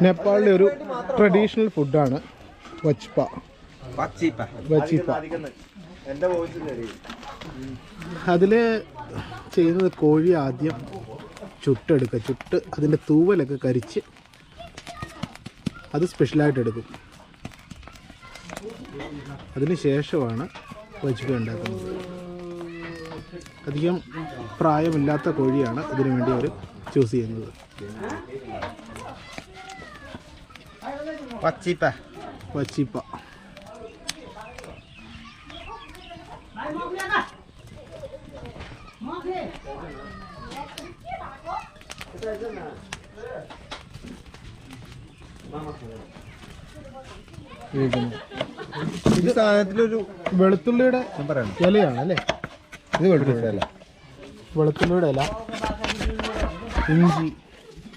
നേപ്പാളിലെ ഒരു ട്രഡീഷണൽ ഫുഡാണ് വച്ചിപ്പ. അതിൽ ചെയ്യുന്നത് കോഴി ആദ്യം ചുട്ടെടുക്കുക. ചുട്ട് അതിൻ്റെ തൂവലൊക്കെ കരിച്ച് അത് സ്പെഷ്യലായിട്ട് എടുക്കും. അതിന് ശേഷമാണ് വച്ചിപ്പ ഉണ്ടാക്കുന്നത്. അധികം പ്രായമില്ലാത്ത കോഴിയാണ് ഇതിനു വേണ്ടി അവർ ചൂസ് ചെയ്യുന്നത്. വച്ചിപ്പ ഇത് സാധനത്തിലൊരു വെളുത്തുള്ളിയുടെ ഇലയാണ് അല്ലേ? ഇത് വെളുത്തുള്ളിയുടെ ഇല, ഇഞ്ചി,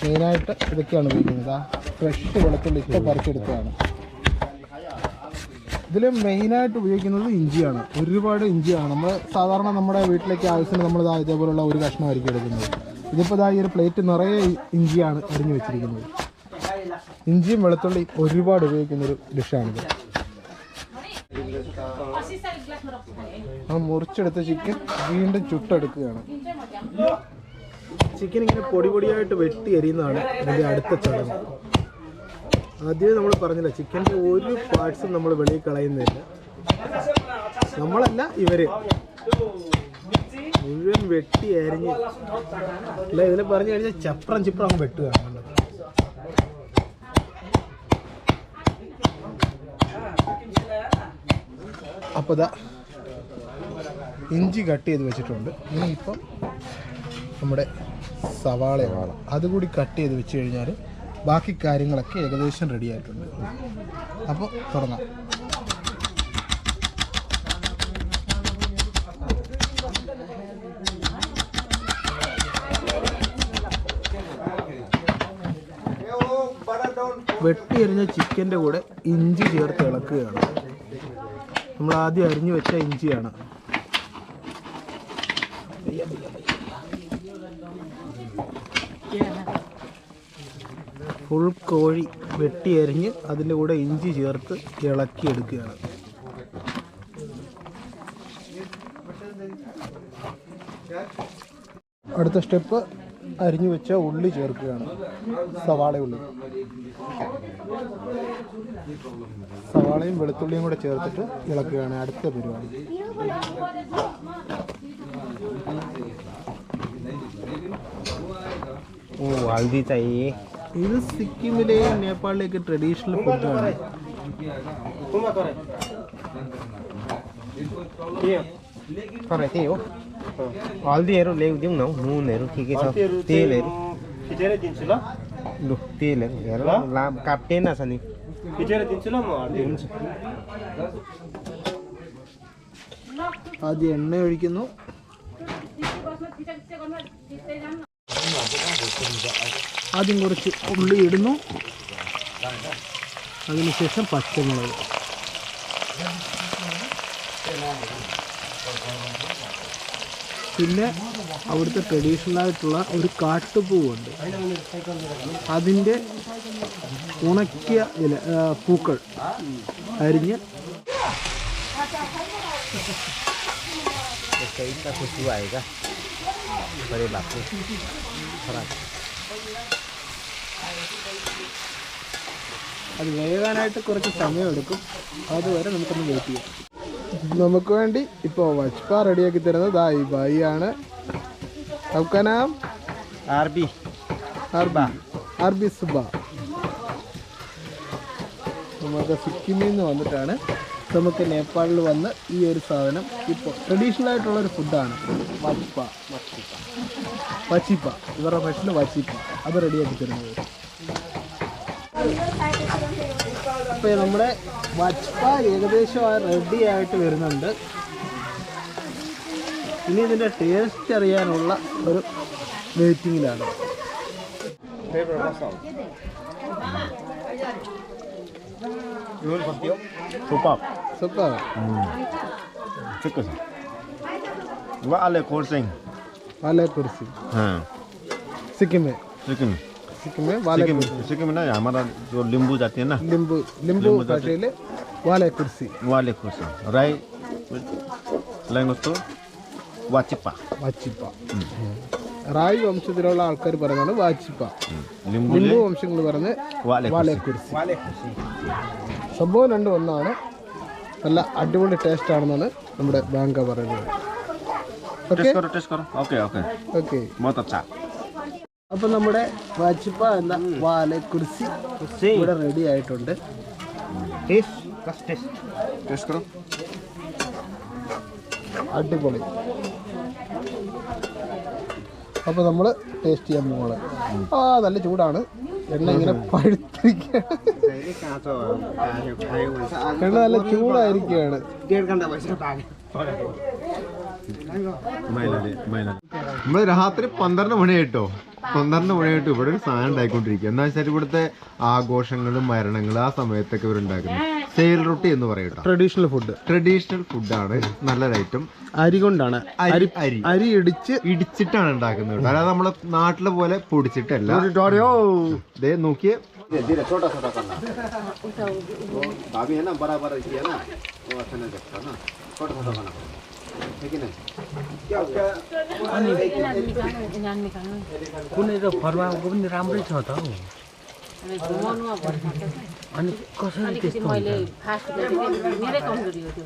മെയിനായിട്ട് ഇതൊക്കെയാണ് ഉപയോഗിക്കുന്നത്. ആ ഫ്രഷ് വെളുത്തുള്ളി ഇപ്പോൾ പറിച്ചെടുത്തതാണ്. ഇതിൽ മെയിനായിട്ട് ഉപയോഗിക്കുന്നത് ഇഞ്ചിയാണ്. ഒരുപാട് ഇഞ്ചിയാണ്. നമ്മൾ സാധാരണ നമ്മുടെ വീട്ടിലേക്ക് ആവശ്യത്തിന് നമ്മൾ ഇതേപോലുള്ള ഒരു കഷ്ണമായിരിക്കും എടുക്കുന്നത്. ഇതിപ്പോൾ ഈ ഒരു പ്ലേറ്റ് നിറയെ ഇഞ്ചിയാണ് അരിഞ്ഞു വെച്ചിരിക്കുന്നത്. ഇഞ്ചിയും വെളുത്തുള്ളി ഒരുപാട് ഉപയോഗിക്കുന്നൊരു ഡിഷാണിത്. ആ മുറിച്ചെടുത്ത ചിക്കൻ വീണ്ടും ചുട്ടെടുക്കുകയാണ്. ചിക്കൻ ഇങ്ങനെ പൊടി പൊടിയായിട്ട് വെട്ടി എറിയുന്നതാണ് ഇതിൻ്റെ അടുത്ത ചടങ്ങ്. ആദ്യമേ നമ്മൾ പറഞ്ഞില്ല, ചിക്കൻ്റെ ഒരു പാർട്സും നമ്മൾ വെളിയിൽ കളയുന്നില്ല. നമ്മളല്ല, ഇവര് മുഴുവൻ വെട്ടി അരിഞ്ഞ് അല്ല, ഇതിൽ പറഞ്ഞു കഴിഞ്ഞാൽ ചപ്രം അങ്ങ് വെട്ടുകയാണ്. അപ്പോൾ ഇഞ്ചി കട്ട് ചെയ്ത് വെച്ചിട്ടുണ്ട്. ഇനിയിപ്പം നമ്മുടെ സവാളയാണ്, അതുകൂടി കട്ട് ചെയ്ത് വെച്ച് കഴിഞ്ഞാൽ ബാക്കി കാര്യങ്ങളൊക്കെ ഏകദേശം റെഡി ആയിട്ടുണ്ട്. അപ്പോൾ തുടങ്ങാം. വെട്ടി എറിഞ്ഞ ചിക്കൻ്റെ കൂടെ ഇഞ്ചി ചേർത്ത് ഇളക്കുകയാണ്. നമ്മൾ ആദ്യം അരിഞ്ഞു വെച്ച ഇഞ്ചിയാണ്. ഫുൾ കോഴി വെട്ടി അരിഞ്ഞ് അതിൻ്റെ കൂടെ ഇഞ്ചി ചേർത്ത് ഇളക്കിയെടുക്കുകയാണ്. അടുത്ത സ്റ്റെപ്പ് അരിഞ്ഞു വെച്ച ഉള്ളി ചേർക്കുകയാണ്. സവാള ഉള്ളി, സവാളയും വെളുത്തുള്ളിയും കൂടെ ചേർത്തിട്ട് ഇളക്കുകയാണ് അടുത്ത പരിപാടി. ഇത് സിക്കിമിലെയും നേപ്പാളിലെയൊക്കെ ട്രഡീഷണൽ ഫുഡാണ്. हल्दीहरू ल्याइदिउँ न हौ, नुनहरू के छ, तेलहरू खिचेर दिन्छु ल। लु तेलहरू हेर लाम काट्टेन छ नि, खिचेर दिन्छु ल म। हुन्छ. ആദ്യം എണ്ണ ഒഴിക്കുന്നു. ആദ്യം കുറച്ച് ഉള്ളി ഇടുന്നു. അതിനുശേഷം പച്ചമുളക്, പിന്നെ അവിടുത്തെ ട്രഡീഷണൽ ആയിട്ടുള്ള ഒരു കാട്ടുപൂവുണ്ട്. അതിൻ്റെ ഉണക്കിയ ഇല പൂക്കൾ അരിഞ്ഞ് അത് വേകാനായിട്ട് കുറച്ച് സമയമെടുക്കും. അതുവരെ നമുക്കൊന്ന് വെയിറ്റ് ചെയ്യാം. നമുക്ക് വേണ്ടി ഇപ്പോൾ വച്ചിപ്പ റെഡിയാക്കി തരുന്നത് ഈ ഭായി ആണ്. നാം ആർബി സുബ. നമുക്ക് സിക്കിമിൽ നിന്ന് വന്നിട്ടാണ്. നമുക്ക് നേപ്പാളിൽ വന്ന് ഈ ഒരു സാധനം ഇപ്പോൾ ട്രഡീഷണൽ ആയിട്ടുള്ളൊരു ഫുഡാണ് വച്ചിപ്പ. ഇവരുടെ ഭക്ഷണം വച്ചിപ്പ, അത് റെഡിയാക്കി തരുന്നത്. അപ്പോൾ നമ്മുടെ വച്ചിപ്പ ഏകദേശം റെഡി ആയിട്ട് വരുന്നുണ്ട്. ഇനി ഇതിൻ്റെ ടേസ്റ്റ് അറിയാനുള്ള ഒരു വെയിറ്റിങ്ങിലാണ്. Super. Super. Chicken. What are the coursing? Alle kursi. हाँ. सिक्किम में. Sikkim. सिक्किम में वाले सिक्किम में ना हमारा जो नींबू जाती है ना, ലിംബു ഭാഷയിൽ വാലെ കുർസി वाले खुश राई लैंग्वेज तो वाचिपा വാച്ചിപ്പ. റായ് വംശത്തിലുള്ള ആൾക്കാർ പറയുന്നതാണ് വാച്ചിപ്പ. नींबू ലിംബു വംശങ്ങൾ പറഞ്ഞ് വാലെ കുർസി. സംഭവം രണ്ടും ഒന്നാണ്. നല്ല അടിപൊളി ടേസ്റ്റ് ആണെന്നാണ് നമ്മുടെ ബാങ്ക പറയുന്നത്. टेस्ट करो ओके ओके ഓക്കെ, बहुत अच्छा. അപ്പം നമ്മുടെ വാച്ചിപ്പ എന്ന വാലെ കുർസി ഇവിടെ റെഡി ആയിട്ടുണ്ട്. टेस्ट करो. അടിപൊളി. അപ്പോൾ നമ്മൾ ടേസ്റ്റ് ചെയ്യാൻ പോകണം. നല്ല ചൂടാണ്, എണ്ണ ഇങ്ങനെ പഴുത്തിരിക്കുകയാണ്. എണ്ണ നല്ല ചൂടായിരിക്കുകയാണ്. നമ്മൾ രാത്രി 12 മണിയായിട്ടോ, 12 മണിയായിട്ട് ഇവിടെ ഒരു സാധനം ഉണ്ടായിക്കൊണ്ടിരിക്കുക. എന്താ വെച്ചാൽ ഇവിടുത്തെ ആഘോഷങ്ങളും മരണങ്ങളും ആ സമയത്തൊക്കെ ഇവരുണ്ടാക്കുന്നത് സെയിൽ റൊട്ടി എന്ന് പറയട്ടോ. ട്രഡീഷണൽ ഫുഡാണ്. നല്ലൊരു ഐറ്റം. അരി കൊണ്ടാണ്, അരി ഇടിച്ചിട്ടാണ് ഉണ്ടാക്കുന്നത് കേട്ടോ. അല്ലാതെ നമ്മളെ നാട്ടിലെ പോലെ പൊടിച്ചിട്ടല്ല. നോക്കിയേ, कुनै त फर्माको पनि राम्रै छ त हौ. अनि कसरी त्यस्तो मैले फास्ट मेरै कमजोरी हो त्यो.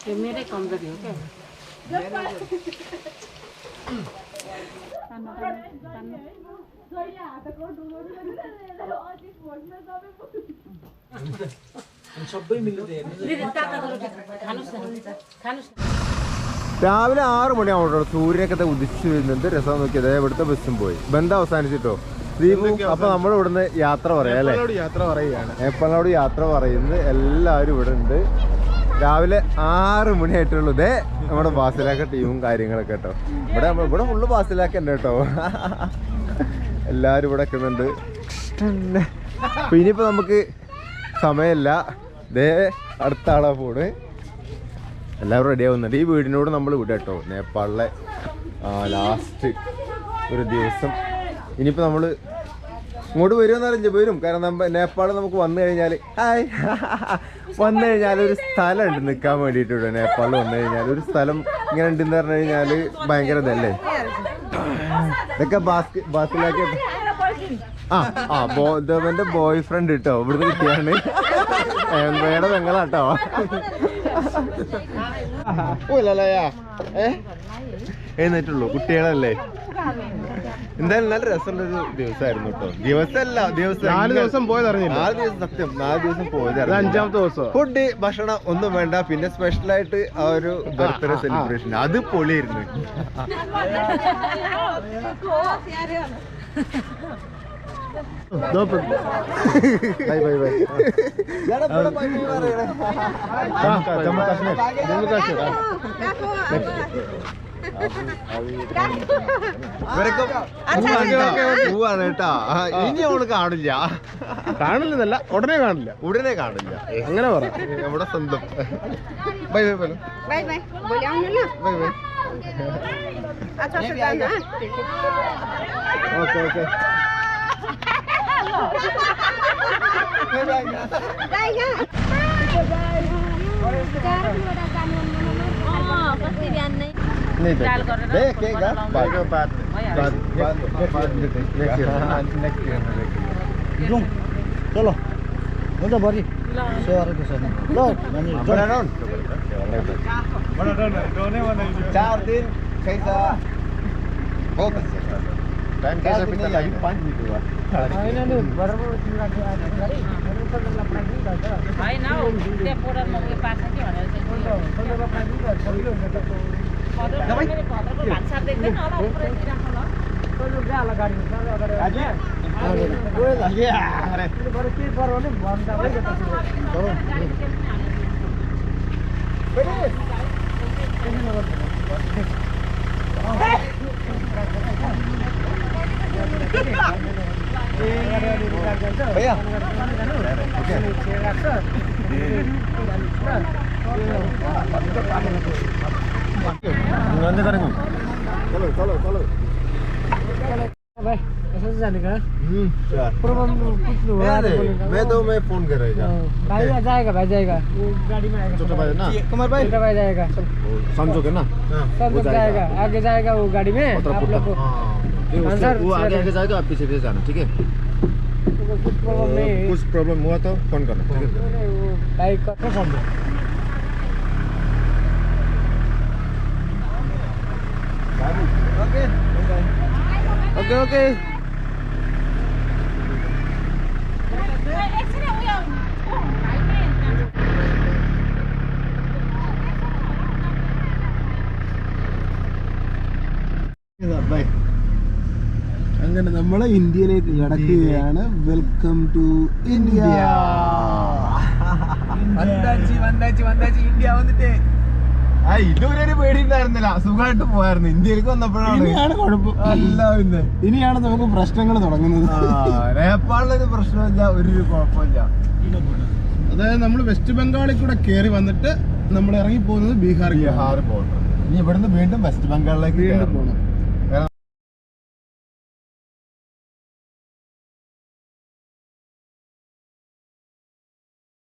त्यो मेरै कमजोरी हो क्या. രാവിലെ 6 മണിയാവട്ടോ. സൂര്യനൊക്കെ ഉദിച്ചു വരുന്നത് രസം. നോക്കിയത് ഇവിടുത്തെ ബസ്സും പോയി, ബന്ധം അവസാനിച്ചിട്ടോ. ദീപു, അപ്പൊ നമ്മൾ ഇവിടുന്ന് യാത്ര പറയാം അല്ലേ? നേപ്പാളിനോട് യാത്ര പറയുന്നത്. എല്ലാവരും ഇവിടെ ഉണ്ട്. രാവിലെ 6 മണിയായിട്ടുള്ളൂ. ഇതേ നമ്മുടെ ബാസിലാക്ക ടീമും കാര്യങ്ങളൊക്കെ കേട്ടോ. ഇവിടെ ഫുള്ള് ബാസിലാക്ക ഉണ്ട് കേട്ടോ. എല്ലാവരും ഇവിടെ നിൽക്കുന്നുണ്ട്. അപ്പൊ ഇനിയിപ്പോ നമുക്ക് സമയമില്ല. ദേ അടുത്ത ആളാ പോണ്. എല്ലാവരും റെഡി ആവുന്നുണ്ട്. ഈ വീടിനോട് നമ്മൾ വിടാം കേട്ടോ. നേപ്പാളിലെ ലാസ്റ്റ് ഒരു ദിവസം. ഇനിയിപ്പോൾ നമ്മൾ ഇങ്ങോട്ട് വരുമെന്ന് അറിഞ്ഞ് വരും. കാരണം നേപ്പാൾ നമുക്ക് വന്നു കഴിഞ്ഞാൽ ഒരു സ്ഥലമുണ്ട് നിൽക്കാൻ വേണ്ടിയിട്ട്. നേപ്പാളിൽ വന്നു കഴിഞ്ഞാൽ ഒരു സ്ഥലം ഇങ്ങനെ ഉണ്ടെന്ന് പറഞ്ഞു കഴിഞ്ഞാൽ ഭയങ്കര ഇതല്ലേ. ഇതൊക്കെ ബാസിലാക്കി എൻ്റെ ബോയ് ഫ്രണ്ട് കേട്ടോ. ഇവിടുന്ന് കിട്ടിയാണ് വേണം പെങ്ങളാട്ടോ. എഴുന്നേറ്റുള്ളൂ, കുട്ടികളല്ലേ. എന്തായാലും നല്ല രസമുള്ളൊരു ദിവസമായിരുന്നു കേട്ടോ. ദിവസം 4 ദിവസം പോയതറിഞ്ഞില്ല. 4 ദിവസം സത്യം, 4 ദിവസം പോയത്. 5ാമത്തെ ദിവസം ഫുഡ് ഭക്ഷണം ഒന്നും വേണ്ട. പിന്നെ സ്പെഷ്യലായിട്ട് ആ ഒരു ബർത്ത്ഡേ സെലിബ്രേഷൻ, അത് പൊളിയായിരുന്നു. Bye bye bye. Jammu Kashmir പോവാണ് കേട്ടാ. ഇനി അവള് കാണില്ലെന്നല്ല, ഉടനെ കാണില്ല. അങ്ങനെ പറ. നമ്മുടെ സ്വന്തം. By bye bye bye bye by. Okay okay. चलो हुन्छ बढी सेवाको छ नि ल 4 दिन कैसा बहुत अच्छा टाइम कैसा बीता लगी 5 मिनट हुआ हैन बराबर होइन हौ त्यो पोडरमा उयो पार्छ कि भनेर चाहिँ भान्सा देख्दैन होला उपरेतिर राख्नु भैया अंदर करेंगे चलो चलो चलो भाई ऐसा से जाने का यार प्रॉब्लम कुछ नहीं हो रहा है मैं फोन कर रहा भाई जाएगा वो गाड़ी में आएगा छोटा भाई ना कुमार भाई छोटा भाई जाएगा संजो के ना सब लोग जाएगा आगे जाएगा वो गाड़ी में आप लोग को वो आगे आगे जाएगा आप पीछे पीछे जाना ठीक है कुछ प्रॉब्लम नहीं कुछ प्रॉब्लम हुआ तो फोन करना ठीक है वो बाइक का फोन दो ओके ओके ബൈ അങ്ങനെ നമ്മൾ ഇന്ത്യയിലേക്ക് കടക്കുകയാണ്. Welcome to India. ഇന്ത്യ വന്നിട്ട് ഇതുവരെ ഒരു പേടി ഉണ്ടായിരുന്നില്ല, സുഖമായിട്ട് പോയായിരുന്നു. ഇന്ത്യയിലേക്ക് വന്നപ്പോഴാണ് കുഴപ്പം. ഇനിയാണ് നമുക്ക് പ്രശ്നങ്ങൾ തുടങ്ങുന്നത്. നേപ്പാളിലൊരു പ്രശ്നമില്ല, ഒരു കുഴപ്പമില്ല. അതായത് നമ്മൾ വെസ്റ്റ് ബംഗാളിൽ കൂടെ കയറി വന്നിട്ട് നമ്മൾ ഇറങ്ങി പോകുന്നത് ബീഹാർ ബീഹാർ പോകണം. ഇനി ഇവിടുന്ന് വീണ്ടും വെസ്റ്റ് ബംഗാളിലേക്ക് പോകണം.